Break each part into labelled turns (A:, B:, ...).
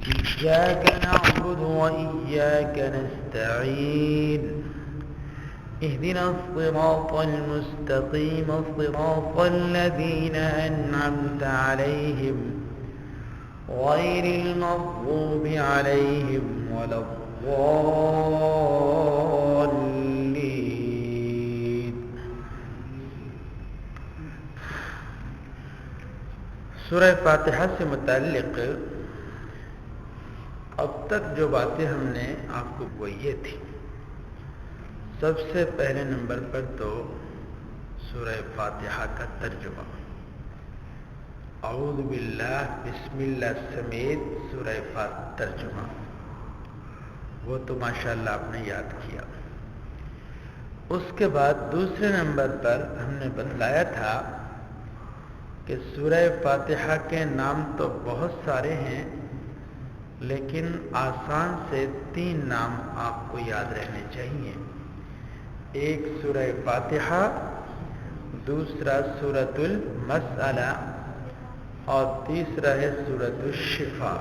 A: إياك نعبد وإياك نستعين اهدنا الصراط المستقيم صراط الذين أنعمت عليهم غير المغضوب عليهم ولا الضالين۔ سورہ فاتحہ سے متعلق اب تک جو باتیں ہم نے آپ کو وہ یہ تھی، سب سے پہلے نمبر پر تو سورہ فاتحہ کا ترجمہ، اعوذ باللہ بسم اللہ سمیت سورہ فاتحہ ترجمہ، وہ تو ماشاءاللہ آپ نے یاد کیا۔ اس کے بعد دوسرے نمبر پر ہم نے بتلایا تھا کہ سورہ فاتحہ کے نام تو بہت سارے ہیں، لیکن آسان سے 3 نام آپ کو یاد رہنے چاہیے۔ ایک سورہ فاتحہ، دوسرا سورۃ المسئلہ، اور تیسرا ہے سورۃ الشفاء۔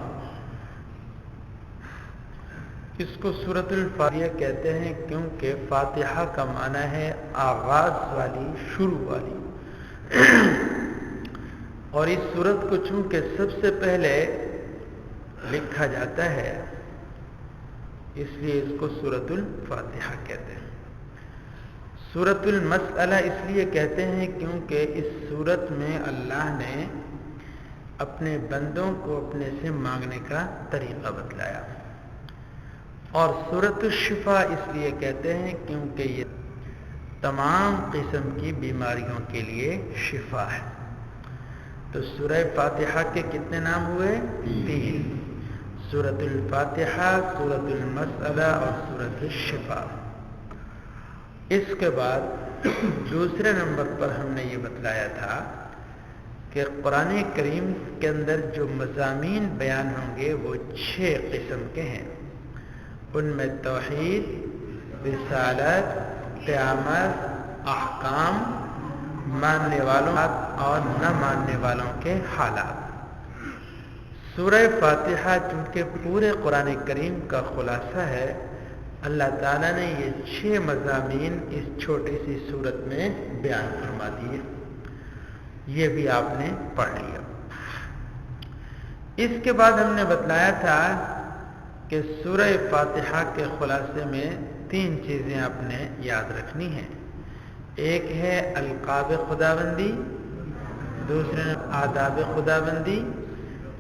A: اس کو سورۃ الفاتحہ کہتے ہیں کیونکہ فاتحہ کا معنی ہے آغاز والی، شروع والی، اور اس سورت کو چونکہ سب سے پہلے لکھا جاتا ہے اس لیے اس کو سورۃ الفاتحہ کہتے ہیں۔ سورۃ المسئلہ اس لیے کہتے ہیں کیونکہ اس سورت میں اللہ نے اپنے بندوں کو اپنے سے مانگنے کا طریقہ بتلایا، اور سورۃ الشفاء اس لیے کہتے ہیں کیونکہ یہ تمام قسم کی بیماریوں کے لیے شفا ہے۔ تو سورہ فاتحہ کے کتنے نام ہوئے؟ 3، سورۃ الفاتحہ، سورۃ المسئلہ اور سورۃ الشفاء۔ اس کے بعد دوسرے نمبر پر ہم نے یہ بتلایا تھا کہ قرآن کریم کے اندر جو مضامین بیان ہوں گے وہ 6 قسم کے ہیں، ان میں توحید، رسالت، قیامت، احکام، ماننے والوں اور نہ ماننے والوں کے حالات۔ سورہ فاتحہ چونکہ پورے قرآن کریم کا خلاصہ ہے، اللہ تعالیٰ نے یہ 6 مضامین اس چھوٹی سی سورت میں بیان فرما دیے، یہ بھی آپ نے پڑھ لیا۔ اس کے بعد ہم نے بتلایا تھا کہ سورہ فاتحہ کے خلاصے میں 3 چیزیں آپ نے یاد رکھنی ہیں۔ ایک ہے القاب خداوندی، دوسرے آداب خداوندی،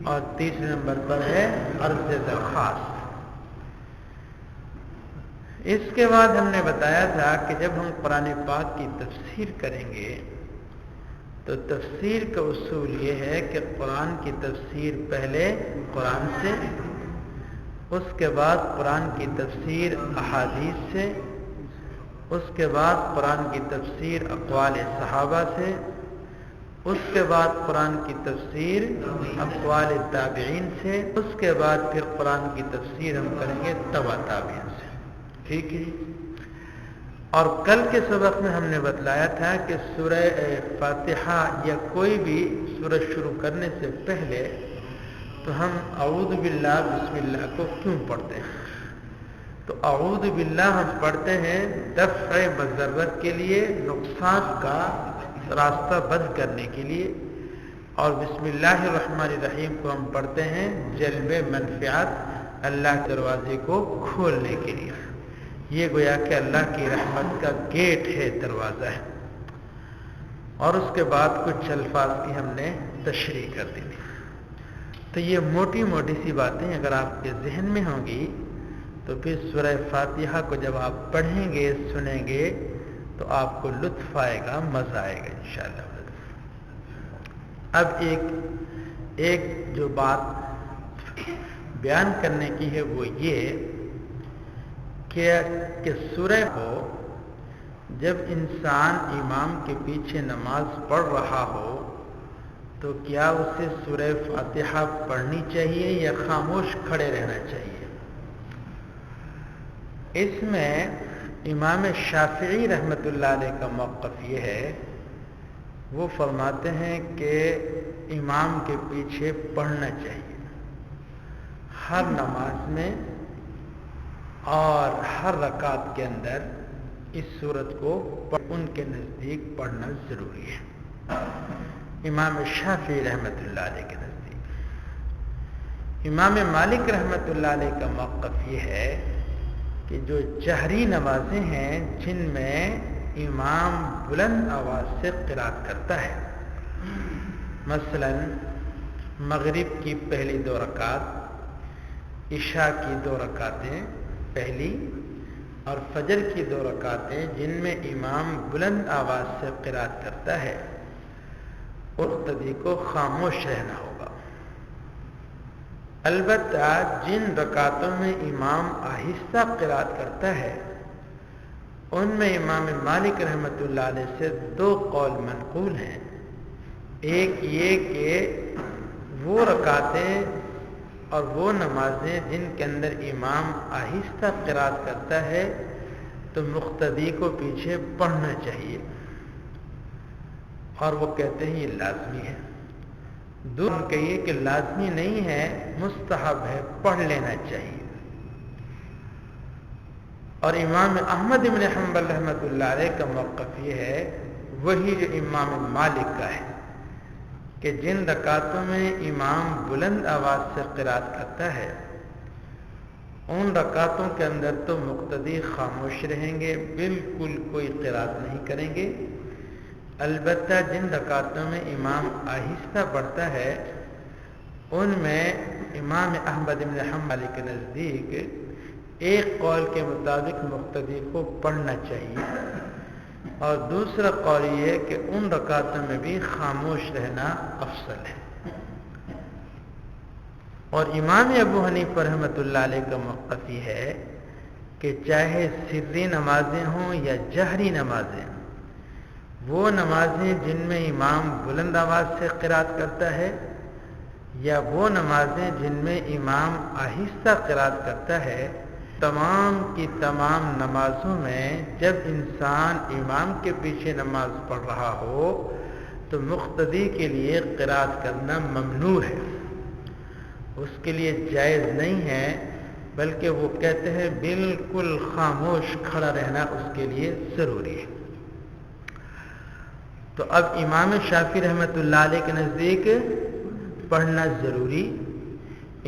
A: اور تیسرے نمبر پر ہے عرض درخواست۔ اس کے بعد ہم نے بتایا تھا کہ جب ہم قرآن پاک کی تفسیر کریں گے تو تفسیر کا اصول یہ ہے کہ قرآن کی تفسیر پہلے قرآن سے، اس کے بعد قرآن کی تفسیر احادیث سے، اس کے بعد قرآن کی تفسیر اقوال صحابہ سے، اس کے بعد قرآن کی تفسیر اقوال تابعین سے، اس کے بعد پھر قرآن کی تفسیر ہم کریں گے تبع تابعین سے، ٹھیک ہے؟ اور کل کے سبق میں ہم نے بتلایا تھا کہ سورہ فاتحہ یا کوئی بھی سورہ شروع کرنے سے پہلے تو ہم اعوذ باللہ بسم اللہ کو کیوں پڑھتے ہیں؟ تو اعوذ باللہ ہم پڑھتے ہیں دفع مضرت کے لیے، نقصان کا راستہ بند کرنے کے لیے، اور بسم اللہ الرحمن الرحیم کو ہم پڑھتے ہیں جلب منفعت، اللہ کے دروازے کو کھولنے کے لیے۔ یہ گویا کہ اللہ کی رحمت کا گیٹ ہے، دروازہ ہے۔ اور اس کے بعد کچھ الفاظ کی ہم نے تشریح کر دی تھی۔ تو یہ موٹی موٹی سی باتیں اگر آپ کے ذہن میں ہوں گی تو پھر سورہ فاتحہ کو جب آپ پڑھیں گے، سنیں گے تو آپ کو لطف آئے گا، مزہ آئے گا انشاءاللہ۔ اب ایک جو بات بیان کرنے کی ہے وہ یہ کہ سورہ کو جب انسان امام کے پیچھے نماز پڑھ رہا ہو تو کیا اسے سورہ فاتحہ پڑھنی چاہیے یا خاموش کھڑے رہنا چاہیے؟ اس میں امام شافعی رحمۃ اللہ علیہ کا موقف یہ ہے، وہ فرماتے ہیں کہ امام کے پیچھے پڑھنا چاہیے، ہر نماز میں اور ہر رکعت کے اندر اس سورت کو ان کے نزدیک پڑھنا ضروری ہے۔ امام شافعی رحمۃ اللہ علیہ کے نزدیک۔ امام مالک رحمۃ اللہ علیہ کا موقف یہ ہے کہ جو جہری نمازیں ہیں جن میں امام بلند آواز سے قرات کرتا ہے، مثلا مغرب کی پہلی 2 رکعت، عشاء کی 2 رکعتیں پہلی اور فجر کی 2 رکعتیں جن میں امام بلند آواز سے قرات کرتا ہے، مقتدی کو خاموش رہنا ہوگا۔ البتہ جن رکعتوں میں امام آہستہ قرات کرتا ہے ان میں امام مالک رحمۃ اللہ علیہ سے 2 قول منقول ہیں۔ ایک یہ کہ وہ رکعتیں اور وہ نمازیں جن کے اندر امام آہستہ قرات کرتا ہے تو مقتدی کو پیچھے پڑھنا چاہیے، اور وہ کہتے ہیں یہ لازمی ہے۔ دوسرا کہیے کہ لازمی نہیں ہے، مستحب ہے، پڑھ لینا چاہیے۔ اور امام احمد بن حنبل رحمۃ اللہ علیہ کا موقف یہ ہے، وہی جو امام مالک کا ہے، کہ جن رکعتوں میں امام بلند آواز سے قرات کرتا ہے ان رکعتوں کے اندر تو مقتدی خاموش رہیں گے، بالکل کوئی قرات نہیں کریں گے۔ البتہ جن رکعتوں میں امام آہستہ پڑھتا ہے ان میں امام احمد بن حنبل کے نزدیک ایک قول کے مطابق مقتدی کو پڑھنا چاہیے، اور دوسرا قول یہ ہے کہ ان رکعتوں میں بھی خاموش رہنا افضل ہے۔ اور امام ابو حنیفہ رحمۃ اللہ علیہ کا موقف یہ ہے کہ چاہے سری نمازیں ہوں یا جہری نمازیں، وہ نمازیں جن میں امام بلند آواز سے قرات کرتا ہے یا وہ نمازیں جن میں امام آہستہ قرات کرتا ہے، تمام کی تمام نمازوں میں جب انسان امام کے پیچھے نماز پڑھ رہا ہو تو مقتدی کے لیے قرات کرنا ممنوع ہے، اس کے لیے جائز نہیں ہے، بلکہ وہ کہتے ہیں بالکل خاموش کھڑا رہنا اس کے لیے ضروری ہے۔ تو اب امام شافعی رحمۃ اللہ علیہ کے نزدیک پڑھنا ضروری،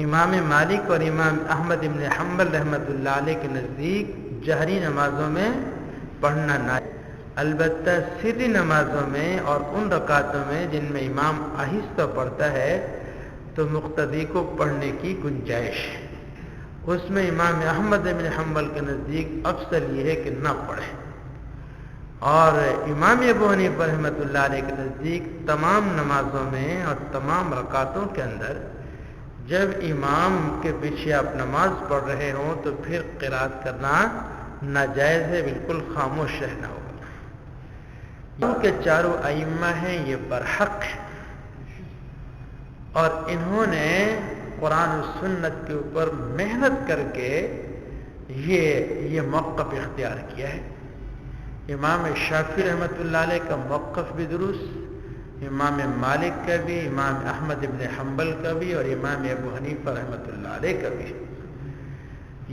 A: امام مالک اور امام احمد بن حنبل رحمۃ اللہ علیہ کے نزدیک جہری نمازوں میں پڑھنا نہ، البتہ سری نمازوں میں اور ان رکعتوں میں جن میں امام آہستہ پڑھتا ہے تو مقتدی کو پڑھنے کی گنجائش ہے، اس میں امام احمد بن حنبل کے نزدیک افضل یہ ہے کہ نہ پڑھے، اور امام ابو حنیفہ رحمۃ اللہ علیہ کے نزدیک تمام نمازوں میں اور تمام رکعتوں کے اندر جب امام کے پیچھے آپ نماز پڑھ رہے ہوں تو پھر قرات کرنا ناجائز ہے، بالکل خاموش رہنا ہوگا۔ کیونکہ چاروں ائمہ ہیں یہ برحق ہیں اور انہوں نے قرآن و سنت کے اوپر محنت کر کے یہ موقف اختیار کیا ہے۔ امام شافعی رحمۃ اللہ علیہ کا موقف بھی درست، امام مالک کا بھی، امام احمد بن حنبل کا بھی اور امام ابو حنیفہ رحمۃ اللہ علیہ کا بھی،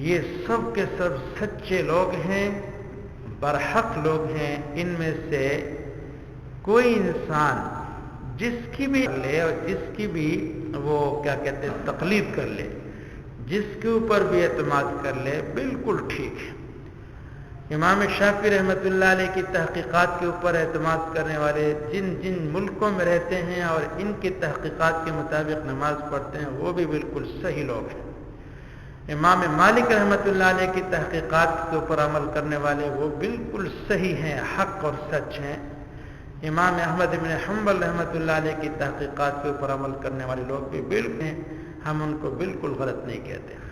A: یہ سب کے سب سچے لوگ ہیں، برحق لوگ ہیں۔ ان میں سے کوئی انسان جس کی بھی لے اور جس کی بھی وہ کیا کہتے ہیں تقلید کر لے، جس کے اوپر بھی اعتماد کر لے، بالکل ٹھیک ہے۔ امام شافعی رحمۃ اللہ علیہ کی تحقیقات کے اوپر اعتماد کرنے والے جن جن ملکوں میں رہتے ہیں اور ان کی تحقیقات کے مطابق نماز پڑھتے ہیں وہ بھی بالکل صحیح لوگ ہیں۔ امام مالک رحمۃ اللہ علیہ کی تحقیقات کے اوپر عمل کرنے والے وہ بالکل صحیح ہیں، حق اور سچ ہیں۔ امام احمد بن حنبل رحمۃ اللہ علیہ کی تحقیقات کے اوپر عمل کرنے والے لوگ بھی بالکل ہیں، ہم ان کو بالکل غلط نہیں کہتے۔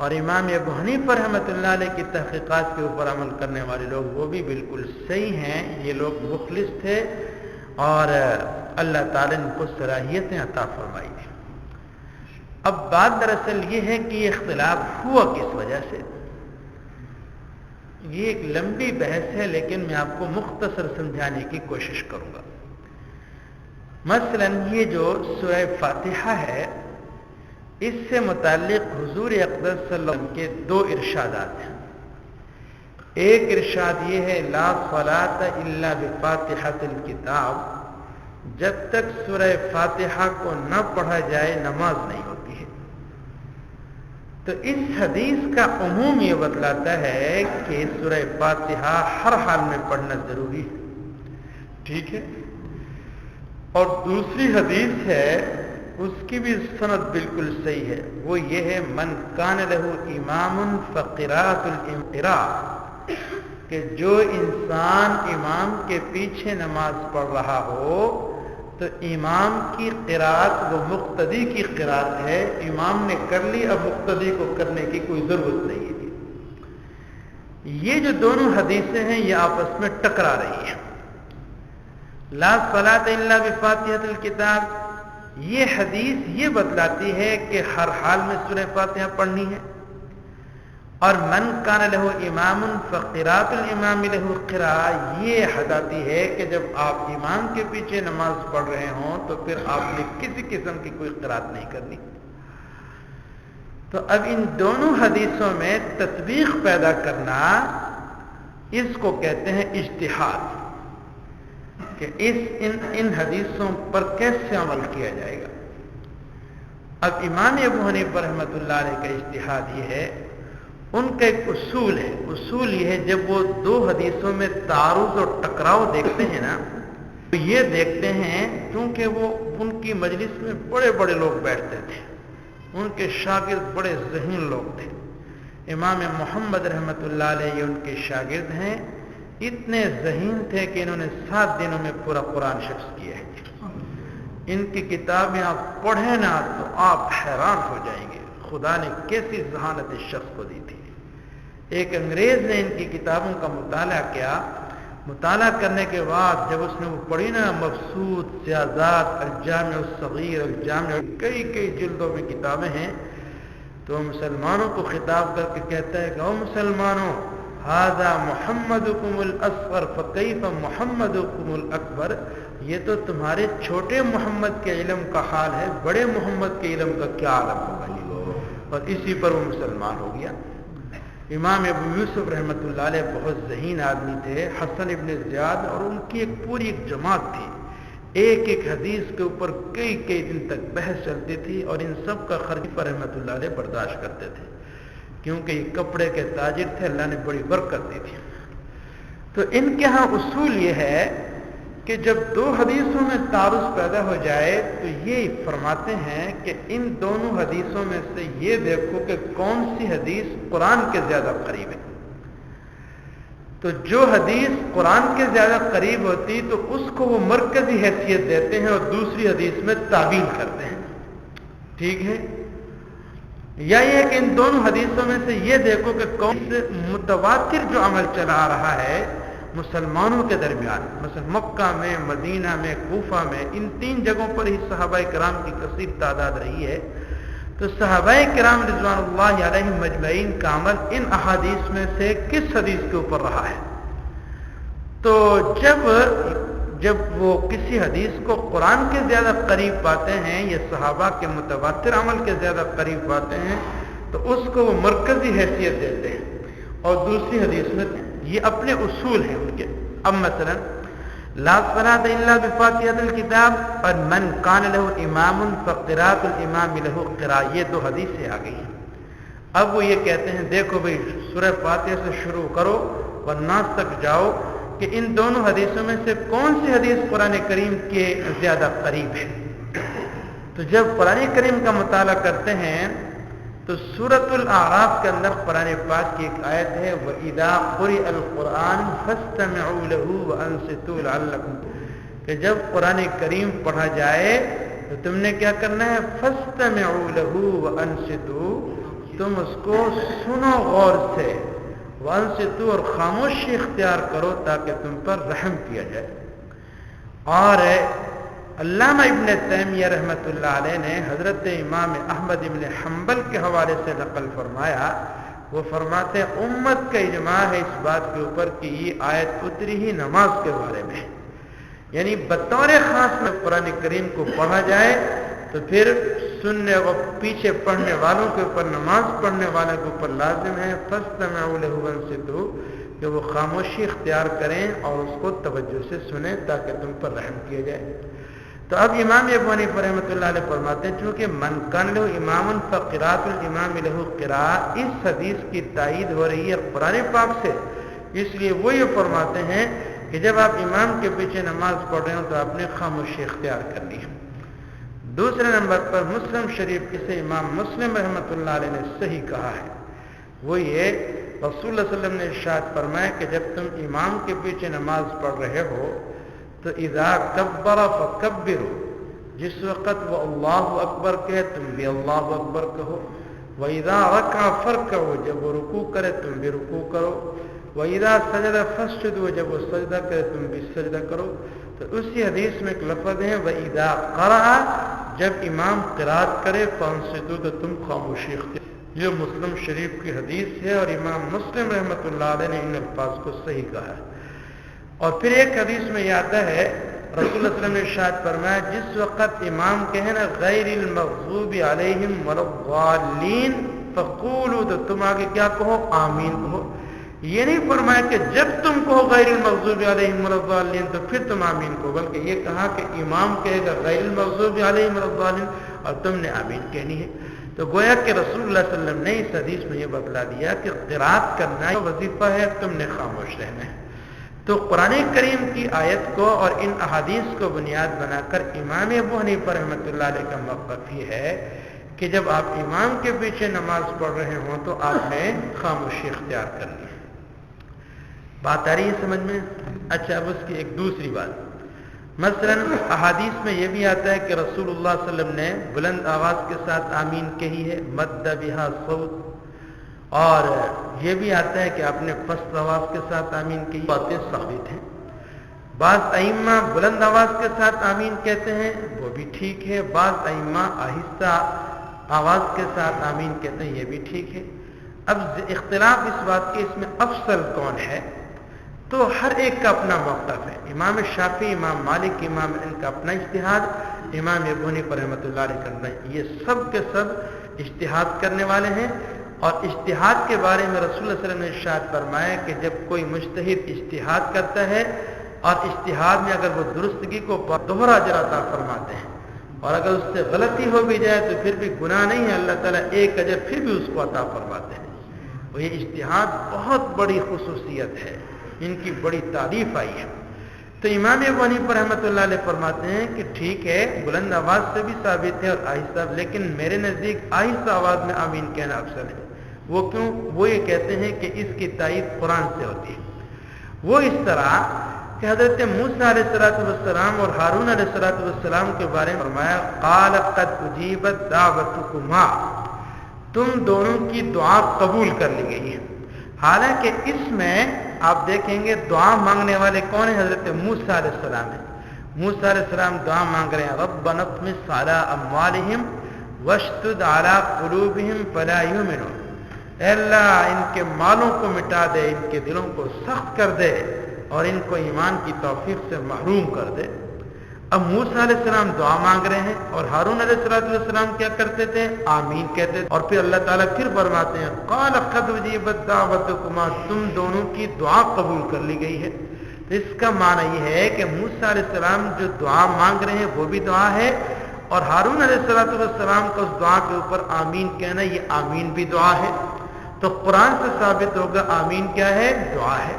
A: اور امام ابو حنیفہ رحمۃ اللہ علیہ کی تحقیقات کے اوپر عمل کرنے والے لوگ وہ بھی بالکل صحیح ہیں، یہ لوگ مخلص تھے اور اللہ تعالی نے کو صلاحیتیں عطا فرمائی تھی۔ اب بات دراصل یہ ہے کہ یہ اختلاف ہوا کس وجہ سے، یہ ایک لمبی بحث ہے لیکن میں آپ کو مختصر سمجھانے کی کوشش کروں گا۔ مثلا یہ جو سورہ فاتحہ ہے اس سے متعلق حضور اقدس صلی اللہ علیہ وسلم کے 2 ارشادات ہیں. ایک ارشاد یہ ہے لا صلاۃ الا بفاتحۃ الکتاب، جب تک سورہ فاتحہ کو نہ پڑھا جائے نماز نہیں ہوتی ہے. تو اس حدیث کا عموم یہ بتلاتا ہے کہ سورہ فاتحہ ہر حال میں پڑھنا ضروری ہے. ٹھیک ہے. اور دوسری حدیث ہے، اس کی بھی سند بالکل صحیح ہے، وہ یہ ہے من کان لہ امام فقراءۃ الانقراء، کہ جو انسان امام کے پیچھے نماز پڑھ رہا ہو تو امام کی قراءت وہ مقتدی کی قراءت ہے. امام نے کر لی، اب مقتدی کو کرنے کی کوئی ضرورت نہیں ہے. یہ جو دونوں حدیثیں ہیں یہ آپس میں ٹکرا رہی ہیں. لا صلاۃ الا بفاتحۃ الکتاب، یہ حدیث یہ بتلاتی ہے کہ ہر حال میں سورہ فاتحہ پڑھنی ہے. اور من کان لہ امام فقراءۃ الامام لہ قراءۃ، یہ بتاتی ہے کہ جب آپ امام کے پیچھے نماز پڑھ رہے ہوں تو پھر آپ نے کسی قسم کی کوئی قراءت نہیں کرنی. تو اب ان دونوں حدیثوں میں تطبیق پیدا کرنا، اس کو کہتے ہیں اجتہاد، کہ ان حدیثوں پر کیسے عمل کیا جائے گا. اب امام ابو حنیفہ رحمۃ اللہ علیہ کا اجتہاد یہ ہے، ان کا ایک اصول ہے. اصول یہ ہے جب وہ 2 حدیثوں میں تعارض اور ٹکراؤ دیکھتے ہیں نا، تو یہ دیکھتے ہیں کیونکہ وہ ان کی مجلس میں بڑے بڑے لوگ بیٹھتے تھے، ان کے شاگرد بڑے ذہین لوگ تھے. امام محمد رحمۃ اللہ علیہ یہ ان کے شاگرد ہیں، اتنے ذہین تھے کہ انہوں نے 7 دنوں میں پورا قرآن حفظ کیا ہے. ان کی کتابیں آپ پڑھیں نا تو آپ حیران ہو جائیں گے خدا نے کیسی ذہانت اس شخص کو دی تھی. ایک انگریز نے ان کی کتابوں کا مطالعہ کیا. مطالعہ کرنے کے بعد جب اس نے وہ پڑھی نا، مبسوط، سیاضات، الجامع الصغیر، الجامع، کئی جلدوں میں کتابیں ہیں، تو مسلمانوں کو خطاب کر کے کہتا ہے کہ او مسلمانوں، ھذا محمدکم الاصغر فکیف محمدکم الاکبر، یہ تو تمہارے چھوٹے محمد کے علم کا حال ہے، بڑے محمد کے علم کا کیا عالم ہوگا. اور اسی پر وہ مسلمان ہو گیا. امام ابو یوسف رحمۃ اللہ علیہ بہت ذہین آدمی تھے. حسن ابن زیاد اور ان کی ایک پوری جماعت تھی، ایک حدیث کے اوپر کئی دن تک بحث چلتی تھی، اور ان سب کا خلیفہ رحمۃ اللہ علیہ برداشت کرتے تھے کیونکہ یہ کپڑے کے تاجر تھے، اللہ نے بڑی برکت دی تھی. تو ان کے ہاں اصول یہ ہے کہ جب 2 حدیثوں میں تعارض پیدا ہو جائے تو یہ فرماتے ہیں کہ ان دونوں حدیثوں میں سے یہ دیکھو کہ کون سی حدیث قرآن کے زیادہ قریب ہے. تو جو حدیث قرآن کے زیادہ قریب ہوتی تو اس کو وہ مرکزی حیثیت دیتے ہیں اور دوسری حدیث میں تعویل کرتے ہیں. ٹھیک ہے. یا یہ کہ ان دونوں حدیثوں میں سے یہ دیکھو کہ کون سے متواتر جو عمل چلا آ رہا ہے مسلمانوں کے درمیان، مثلا مکہ میں، مدینہ میں، کوفہ میں، ان 3 جگہوں پر ہی صحابہ کرام کی کثیر تعداد رہی ہے. تو صحابہ کرام رضوان اللہ علیہم مجمعین کا عمل ان احادیث میں سے کس حدیث کے اوپر رہا ہے؟ تو جب وہ کسی حدیث کو قرآن کے زیادہ قریب پاتے ہیں یا صحابہ کے متواتر عمل کے زیادہ قریب پاتے ہیں تو اس کو وہ مرکزی حیثیت دیتے ہیں، اور دوسری حدیث میں یہ اپنے اصول ہیں ان کے. اب مثلا لا صلاۃ الا بفاتحۃ الکتاب اور من کان لہ امام فقراءۃ الامام لہ قراءۃ، یہ 2 حدیثیں آ گئی ہیں. اب وہ یہ کہتے ہیں دیکھو بھئی سورہ فاتحہ سے شروع کرو والناس تک جاؤ کہ ان دونوں حدیثوں میں سے کون سی حدیث قرآن کریم کے زیادہ قریب ہے. تو جب قرآن کریم کا مطالعہ کرتے ہیں تو سورۃ الاعراف کے اندر قرآن پاک کی ایک آیت ہے وَإِذَا قُرِئَ الْقُرْآنُ فَاسْتَمِعُوا لَهُ وَأَنصِتُوا لَعَلَّكُمْ، کہ جب قرآن کریم پڑھا جائے تو تم نے کیا کرنا ہے؟ فَاسْتَمِعُوا لَهُ وَأَنصِتُوا، تم اس کو سنو غور سے، وَأَنصِتُوا، اور خاموشی اختیار کرو تاکہ تم پر رحم کیا جائے. اور علامہ ابن تیمیہ رحمۃ اللہ علیہ نے حضرت امام احمد ابن حنبل کے حوالے سے نقل فرمایا، وہ فرماتے ہیں امت کا اجماع ہے اس بات کے اوپر کہ یہ آیت اتری ہی نماز کے بارے میں، یعنی بطور خاص میں قرآن کریم کو پڑھا جائے تو پھر سننے اور پیچھے پڑھنے والوں کے اوپر، نماز پڑھنے والے کے اوپر لازم ہے فاستمعوا له وانصتوا، کہ وہ خاموشی اختیار کریں اور اس کو توجہ سے سنیں تاکہ تم پر رحم کیا جائے۔ تو اب امام ابو حنیفہ رحمۃ اللہ علیہ فرماتے ہیں چونکہ من کان لہ امام فقراءۃ الامام لہ قراءۃ، اس حدیث کی تائید ہو رہی ہے قرآن پاک سے، اس لیے وہ یہ فرماتے ہیں کہ جب آپ امام کے پیچھے نماز پڑھ رہے ہو تو آپ نے خاموشی اختیار کرنی ہے۔ دوسرے نمبر پر مسلم شریف اسے امام مسلم رحمۃ اللہ علیہ نے صحیح کہا ہے، وہ یہ رسول اللہ صلی اللہ علیہ وسلم نے ارشاد فرمایا کہ جب تم امام کے پیچھے نماز پڑھ رہے ہو تو اذا کبر فکبروا، جس وقت وہ اللہ اکبر کہے تم بھی اللہ اکبر کہو، وَإِذَا رَكَعَ فَارْكَعُوا، جب وہ رکوع کرے تم بھی رکوع کرو، وَإِذَا سَجَدَ فَاسْجُدُوا، جب وہ سجدہ کرے تم بھی سجدہ کرو۔ تو اسی حدیث میں ایک لفظ ہے وَإِذَا قَرَأَ، جب امام قرات کرے فَانصِتُوا، تو تم خاموشی اختیار۔ یہ مسلم شریف کی حدیث ہے اور امام مسلم رحمۃ اللہ علیہ نے ان الفاظ کو صحیح کہا ہے۔ اور پھر ایک حدیث میں یہ آتا ہے رسول اللہ صلی اللہ علیہ وسلم نے ارشاد فرمایا جس وقت امام کہے نا غیر المغضوب علیہم ولا الضالین فقولوا، تو تم آگے کیا کہو؟ آمین کہو۔ یہ نہیں فرمایا کہ جب تم کہو غیر المغضوب علیہم ولا الضالین تو پھر تم آمین کہو، بلکہ یہ کہا کہ امام کہے گا غیر المغضوب علیہم ولا الضالین اور تم نے آمین کہنی ہے۔ تو گویا کہ رسول اللہ صلی اللہ علیہ وسلم نے اس حدیث میں یہ بتلا دیا کہ قرات کرنا وظیفہ ہے، تم نے خاموش رہنا ہے۔ تو قرآن کریم کی آیت کو اور ان احادیث کو بنیاد بنا کر امام ابو حنیفہ رحمۃ اللہ علیہ کا موقف یہ ہے کہ جب آپ امام کے پیچھے نماز پڑھ رہے ہوں تو آپ نے خاموشی اختیار کرنی ہے۔ بات آ رہی ہے سمجھ میں؟ اچھا، اب اس کی ایک دوسری بات، مثلا احادیث میں یہ بھی آتا ہے کہ رسول اللہ صلی اللہ علیہ وسلم نے بلند آواز کے ساتھ آمین کہی ہے، مد بہا صوت، اور یہ بھی آتا ہے کہ آپ نے پست آواز کے ساتھ آمین کی، باتیں ثابت ہیں۔ بعض ائمہ بلند آواز کے ساتھ آمین کہتے ہیں، وہ بھی ٹھیک ہے، بعض ائمہ آہستہ آواز کے ساتھ آمین کہتے ہیں، یہ بھی ٹھیک ہے۔ اب اختلاف اس بات کے اس میں افضل کون ہے، تو ہر ایک کا اپنا موقف ہے۔ امام شافعی، امام مالک، امام ان کا اپنا اجتہاد، امام ابو حنیفہ رحمۃ اللہ علیہ کرنا ہے، یہ سب کے سب اجتہاد کرنے والے ہیں۔ اور اجتہاد کے بارے میں رسول اللہ صلی اللہ علیہ وسلم نے ارشاد فرمایا کہ جب کوئی مجتہد اجتہاد کرتا ہے اور اجتہاد میں اگر وہ درستگی کو دوہرا اجر عطا فرماتے ہیں، اور اگر اس سے غلطی ہو بھی جائے تو پھر بھی گناہ نہیں ہے، اللہ تعالیٰ ایک اجر پھر بھی اس کو عطا فرماتے ہیں۔ وہ یہ اجتہاد بہت بڑی خصوصیت ہے، ان کی بڑی تعریف آئی ہے۔ تو امام ابو حنیفہ رحمۃ اللہ علیہ فرماتے ہیں کہ ٹھیک ہے بلند آواز سے بھی ثابت ہے اور آہستہ، لیکن میرے نزدیک آہستہ آواز میں آمین کہنا افضل ہے۔ وہ کیوں؟ وہ یہ کہتے ہیں کہ اس کی تائید قرآن سے ہوتی ہے۔ وہ اس طرح کہ حضرت موسیٰ علیہ السلام اور ہارون علیہ السلام کے بارے میں فرمایا قال قد اجیبت دعوتکما، تم دونوں کی دعا قبول کر لی گئی ہے۔ حالانکہ اس میں آپ دیکھیں گے دعا مانگنے والے کون ہیں؟ حضرت موسیٰ علیہ السلام ہیں۔ موسیٰ علیہ السلام دعا مانگ رہے ہیں ربنا اطمس علی اموالہم واشدد علی قلوبہم فلا یؤمنون، اے اللہ ان کے مالوں کو مٹا دے، ان کے دلوں کو سخت کر دے اور ان کو ایمان کی توفیق سے محروم کر دے۔ اب موسیٰ علیہ السلام دعا مانگ رہے ہیں اور ہارون علیہ السلام کیا کرتے تھے؟ آمین کہتے تھے۔ اور پھر اللہ تعالیٰ پھر فرماتے ہیں قال قد اجیبت دعوتکما، تم دونوں کی دعا قبول کر لی گئی ہے۔ تو اس کا معنی یہ ہے کہ موسیٰ علیہ السلام جو دعا مانگ رہے ہیں وہ بھی دعا ہے، اور ہارون علیہ السلام کا اس دعا کے اوپر آمین کہنا، یہ آمین بھی دعا ہے۔ تو قرآن سے ثابت ہوگا آمین کیا ہے؟ دعا ہے،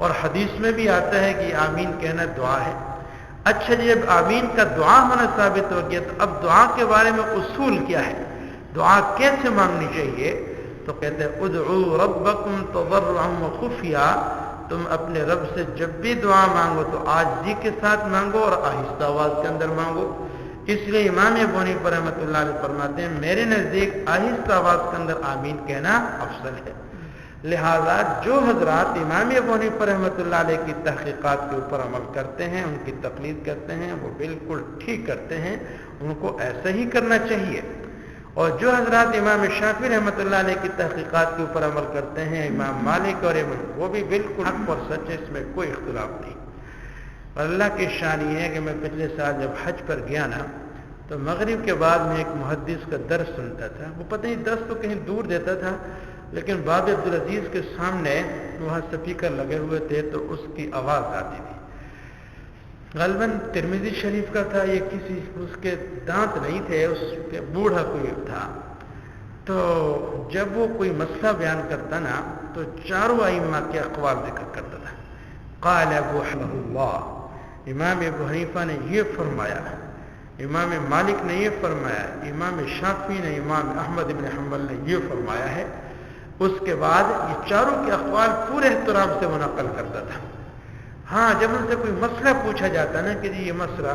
A: اور حدیث میں بھی آتا ہے کہ آمین کہنا دعا ہے۔ اچھا جی، جب آمین کا دعا ہونا ثابت ہو گیا تو اب دعا کے بارے میں اصول کیا ہے، دعا کیسے مانگنی چاہیے؟ تو کہتے ہیں ادعوا ربکم تضرعا وخفیا، تم اپنے رب سے جب بھی دعا مانگو تو عاجزی کے ساتھ مانگو اور آہستہ آواز کے اندر مانگو۔ اس لیے امام ابو حنیفہ رحمۃ اللہ علیہ فرماتے ہیں میرے نزدیک آہستہ آواز کے اندر آمین کہنا افضل ہے۔ لہذا جو حضرات امام ابو حنیفہ رحمۃ اللہ علیہ کی تحقیقات کے اوپر عمل کرتے ہیں، ان کی تقلید کرتے ہیں، وہ بالکل ٹھیک کرتے ہیں، ان کو ایسا ہی کرنا چاہیے۔ اور جو حضرات امام شافعی رحمۃ اللہ علیہ کی تحقیقات کے اوپر عمل کرتے ہیں، امام مالک اور وہ بھی بالکل حق اور سچ ہے، اس میں کوئی اختلاف نہیں۔ اور اللہ کی شان یہ ہے کہ میں پچھلے سال جب حج پر گیا نا تو مغرب کے بعد میں ایک محدث کا درس سنتا تھا. وہ پتہ نہیں درس تو کہیں دور دیتا تھا، لیکن باب عبدالعزیز کے سامنے وہاں سپیکر لگے ہوئے تھے تو اس کی آواز آتی تھی. غالباً ترمذی شریف کا تھا، یہ کسی اس کے دانت نہیں تھے، اس کے بوڑھا کوئی تھا. تو جب وہ کوئی مسئلہ بیان کرتا نا تو چاروں ائمہ کے اقوال ذکر کرتا تھا. قال ابو حنیفہ اللہ، امام ابو حنیفہ نے یہ فرمایا، امام مالک نے یہ فرمایا، امام شافعی نے، امام احمد بن حنبل نے یہ فرمایا ہے. اس کے بعد یہ چاروں کے اقوال پورے احترام سے وہ نقل کرتا تھا. ہاں جب ان سے کوئی مسئلہ پوچھا جاتا نا کہ جی یہ مسئلہ،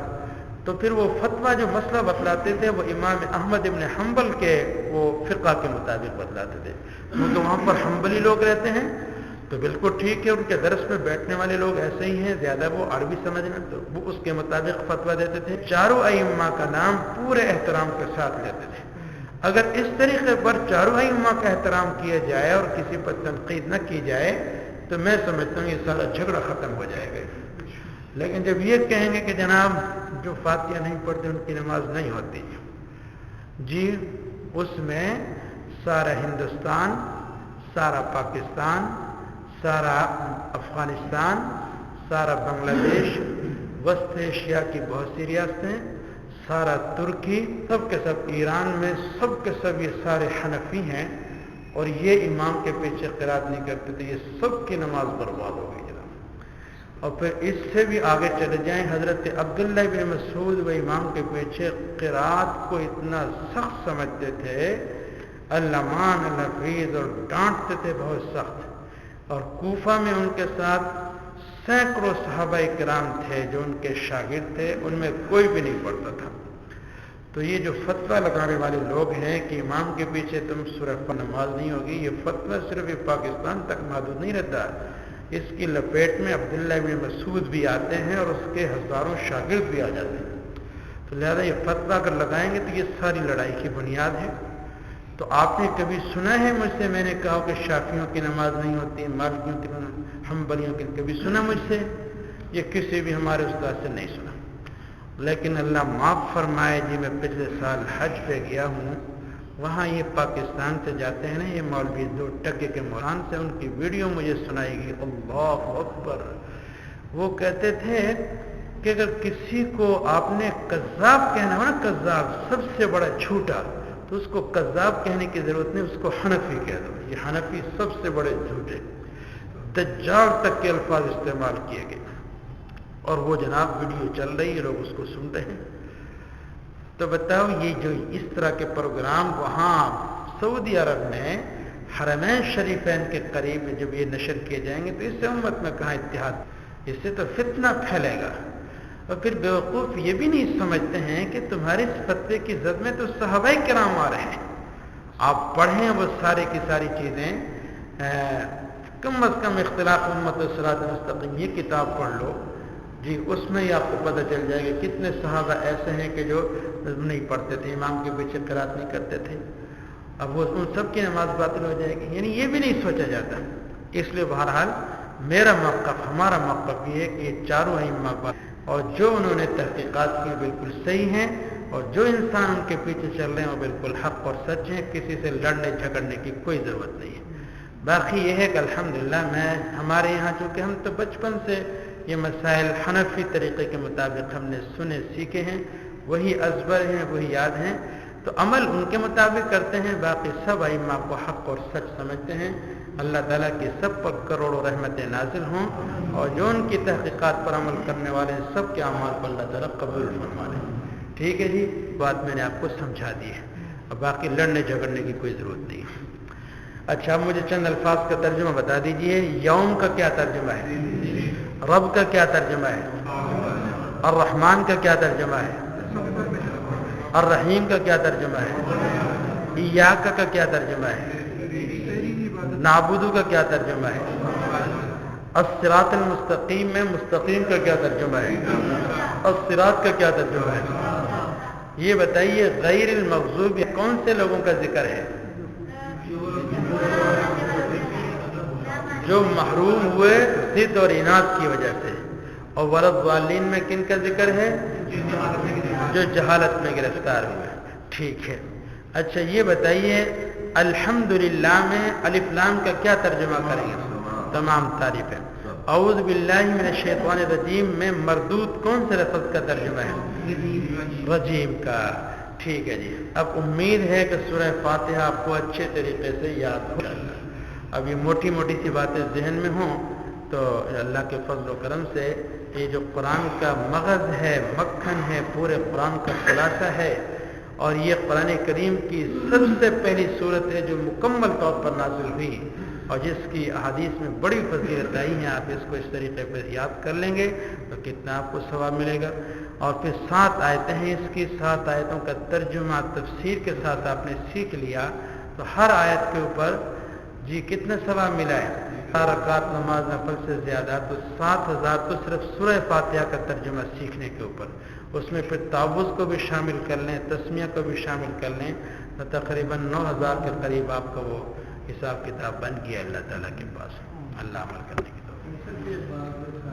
A: تو پھر وہ فتویٰ جو مسئلہ بتلاتے تھے وہ امام احمد بن حنبل کے وہ فقہ کے مطابق بتلاتے تھے. کیونکہ وہاں پر حنبلی لوگ رہتے ہیں تو بالکل ٹھیک ہے، ان کے درس میں بیٹھنے والے لوگ ایسے ہی ہیں، زیادہ وہ عربی سمجھنا، تو وہ اس کے مطابق فتویٰ دیتے تھے. چاروں ائمہ کا نام پورے احترام کے ساتھ لیتے تھے. اگر اس طریقے پر چاروں ائمہ کا احترام کیا جائے اور کسی پر تنقید نہ کی جائے تو میں سمجھتا ہوں یہ سارا جھگڑا ختم ہو جائے گا. لیکن جب یہ کہیں گے کہ جناب جو فاتحہ نہیں پڑھتے ان کی نماز نہیں ہوتی، جی اس میں سارا ہندوستان، سارا پاکستان، سارا افغانستان، سارا بنگلہ دیش، وسط ایشیا کی بہت سی ریاستیں، سارا ترکی، سب کے سب ایران میں سب کے سب یہ سارے حنفی ہیں اور یہ امام کے پیچھے قرات نہیں کرتے تھے. یہ سب کی نماز برباد ہو گئی جناب. اور پھر اس سے بھی آگے چلے جائیں، حضرت عبداللہ بن مسعود و امام کے پیچھے قرات کو اتنا سخت سمجھتے تھے، اللمان الحفیظ، اور ڈانٹتے تھے بہت سخت. اور کوفہ میں ان کے ساتھ سینکڑوں صحابہ کرام تھے جو ان کے شاگرد تھے، ان میں کوئی بھی نہیں پڑھتا تھا. تو یہ جو فتویٰ لگانے والے لوگ ہیں کہ امام کے پیچھے تم سورہ نماز نہیں ہوگی، یہ فتویٰ صرف پاکستان تک محدود نہیں رہتا. اس کی لپیٹ میں عبداللہ بن مسعود بھی آتے ہیں اور اس کے ہزاروں شاگرد بھی آ جاتے ہیں. تو لہذا یہ فتویٰ اگر لگائیں گے تو یہ ساری لڑائی کی بنیاد ہے. تو آپ نے کبھی سنا ہے مجھ سے میں نے کہا کہ شافعیوں کی نماز نہیں ہوتی، مالکیوں کی، حنبلیوں کی؟ کبھی سنا مجھ سے؟ یہ کسی بھی ہمارے استاد سے نہیں سنا. لیکن اللہ معاف فرمائے جی، میں پچھلے سال حج پہ گیا ہوں، وہاں یہ پاکستان سے جاتے ہیں نا یہ مولوی، دو ٹکے کے مولان سے، ان کی ویڈیو مجھے سنائی گئی. اللہ اکبر. وہ کہتے تھے کہ اگر کسی کو آپ نے کذاب کہنا ہو نا، کذاب سب سے بڑا جھوٹا، تو اس کو کذاب کہنے کی ضرورت نہیں، اس کو حنفی کہہ دو. یہ حنفی سب سے بڑے جھوٹے، دجال تک کے الفاظ استعمال کیے گئے. اور وہ جناب ویڈیو چل رہی ہے، لوگ اس کو سن رہے ہیں. تو بتاؤ یہ جو اس طرح کے پروگرام وہاں سعودی عرب میں حرمین شریفین کے قریب جب یہ نشر کیے جائیں گے تو اس سے امت میں کہاں اتحاد؟ اس سے تو فتنہ پھیلے گا. اور پھر بیوقوف یہ بھی نہیں سمجھتے ہیں کہ تمہاری اس فتوے کی زد میں تو صحابہ کرام آ رہے ہیں. آپ پڑھیں وہ سارے کی ساری چیزیں، کم از کم اختلاف امت و صراط مستقیم یہ کتاب پڑھ لو جی، اس میں ہی آپ کو پتہ چل جائے گا کتنے صحابہ ایسے ہیں کہ جو نہیں پڑھتے تھے، امام کے پیچھے قرات نہیں کرتے تھے. اب وہ ان سب کی نماز باطل ہو جائے گی. یعنی یہ بھی نہیں سوچا جاتا. اس لیے بہرحال میرا موقف، ہمارا موقف یہ ہے کہ یہ چاروں ائمہ اور جو انہوں نے تحقیقات کی بالکل صحیح ہیں، اور جو انسان ان کے پیچھے چل رہے ہیں وہ بالکل حق اور سچ ہیں. کسی سے لڑنے جھگڑنے کی کوئی ضرورت نہیں ہے. باقی یہ ہے کہ الحمدللہ ہمارے یہاں چونکہ ہم تو بچپن سے یہ مسائل حنفی طریقے کے مطابق ہم نے سنے سیکھے ہیں، وہی ازبر ہیں، وہی یاد ہیں، تو عمل ان کے مطابق کرتے ہیں. باقی سب ائمہ کو حق اور سچ سمجھتے ہیں. اللہ تعالیٰ کی سب پر کروڑوں رحمتیں نازل ہوں، اور جو ان کی تحقیقات پر عمل کرنے والے ہیں سب کے اعمال کو اللہ تعالیٰ قبول فرما لیں. ٹھیک ہے جی، بات میں نے آپ کو سمجھا دی ہے. اب باقی لڑنے جھگڑنے کی کوئی ضرورت نہیں ہے. اچھا اب مجھے چند الفاظ کا ترجمہ بتا دیجئے. یوم کا کیا ترجمہ ہے؟ رب کا کیا ترجمہ ہے؟ الرحمن کا کیا ترجمہ ہے؟ الرحیم کا کیا ترجمہ ہے؟ ایاک کا کیا ترجمہ ہے؟ نعبدو کا کیا ترجمہ ہے؟ الصراط المستقیم میں مستقیم کا کیا ترجمہ ہے؟ الصراط کا کیا ترجمہ ہے؟ یہ بتائیے غیر المغضوب کون سے لوگوں کا ذکر ہے؟ جو محروم ہوئے ضد اور عناد کی وجہ سے. اور ولا الضالین میں کن کا ذکر ہے؟ جو جہالت میں گرفتار ہوئے. ٹھیک ہے. اچھا یہ بتائیے الحمدللہ میں الف لام کا کیا ترجمہ کریں گے؟ تمام تعریف ہے. اعوذ باللہ من الشیطان الرجیم میں مردود کون سے لفظ کا ترجمہ ہے؟ رجیم کا. ٹھیک ہے جی. اب امید ہے کہ سورہ فاتحہ آپ کو اچھے طریقے سے یاد ہو. اب یہ موٹی موٹی سی باتیں ذہن میں ہوں تو اللہ کے فضل و کرم سے یہ جو قرآن کا مغز ہے، مکھن ہے، پورے قرآن کا خلاصہ ہے، اور یہ قرآن کریم کی سب سے پہلی صورت ہے جو مکمل طور پر نازل ہوئی اور جس کی احادیث میں بڑی فضیلت آئی ہیں. آپ اس کو اس طریقے پر یاد کر لیں گے تو کتنا آپ کو ثواب ملے گا. اور پھر 7 آیتیں ہیں اس کی، 7 آیتوں کا ترجمہ تفسیر کے ساتھ آپ نے سیکھ لیا تو ہر آیت کے اوپر جی کتنا ثواب ملا ہے؟ 4 رکعت نماز نفل سے زیادہ، تو 7000 تو صرف سورہ فاتحہ کا ترجمہ سیکھنے کے اوپر. اس میں پھر تعوذ کو بھی شامل کر لیں، تسمیہ کو بھی شامل کر لیں تو تقریباً 9000 کے قریب آپ کا وہ حساب کتاب بن گیا اللہ تعالیٰ کے پاس. اللہ عمل کرنے کی توفیق.